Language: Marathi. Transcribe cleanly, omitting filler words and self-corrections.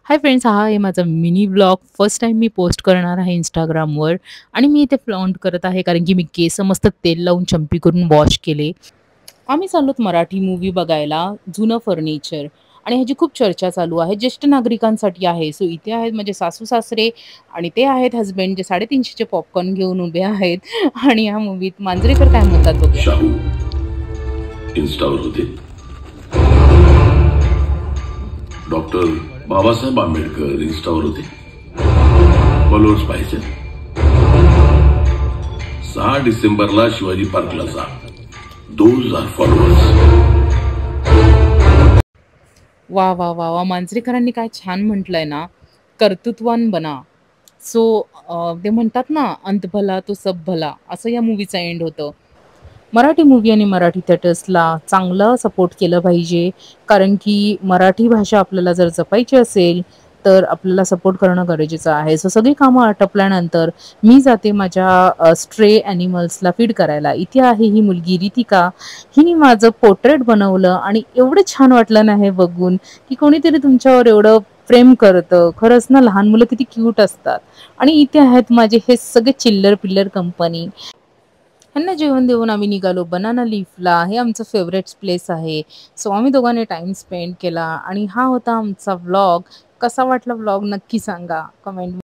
हाय फ्रेंड्स, हा आहे माझा मिनी व्लॉग. फर्स्ट टाईम मी पोस्ट करणार आहे Instagramवर आणि मी इथे फ्लॉन्ट करत आहे कारण की मी केस मस्त तेल लावून चंपी करून वॉश केले. आम्ही चाललोत मराठी मूव्ही बघायला, जुनं फर्निचर आणि ह्याची खूप चर्चा चालू आहे. ज्येष्ठ नागरिकांसाठी आहे. सो इथे आहेत माझे सासू-सासरे आणि ते आहेत हसबँड जे 350 चे पॉपकॉर्न घेऊन उभे आहेत आणि या मूव्हीत मांजरेकर काय म्हणतात बघूया. शाहू इन्स्टावर होते. डॉक्टर बाबासाहेब आंबेडकर इन्स्टावर होते. फॉलोअर्स पाहिजे. 6 डिसेंबरला शिवाजी पार्कला जा. 2000 फॉलोअर्स. वाह, वाह, वाह, वाह! मांजरेकरांनी काय छान म्हटलंय ना, कर्तृत्वान बना. सो ते म्हणतात ना, अंत भला तो सब भला, असं या मूव्हीचं एंड होतं. मराठी मूव्ही आणि मराठी थिएटर्सला चांगलं सपोर्ट केलं पाहिजे. कारण की मराठी भाषा आपल्याला जर जपायची असेल, तर आपल्याला सपोर्ट करणं गरजेचं आहे. सो सगळी कामं आटपल्यानंतर मी जाते माझ्या स्ट्रे ॲनिमल्सला फीड करायला. इथे आहे ही मुलगी रितिका. हिने माझं पोर्ट्रेट बनवलं आणि एवढं छान वाटलं ना हे बघून, की कोणीतरी तुमच्यावर एवढं प्रेम करतं. खरंच ना, लहान मुलं किती क्यूट असतात. आणि इथे आहेत माझे हे सगळे चिल्लर-पिल्लर कंपनी. ह्यांना जेवण देऊन आम्ही निघालो बनाना लीफला. हे आमचं फेव्हरेट प्लेस आहे. सो आम्ही दोघांनी टाईम स्पेंड केला आणि हा होता आमचा व्लॉग. कसा वाटला व्लॉग नक्की सांगा कमेंट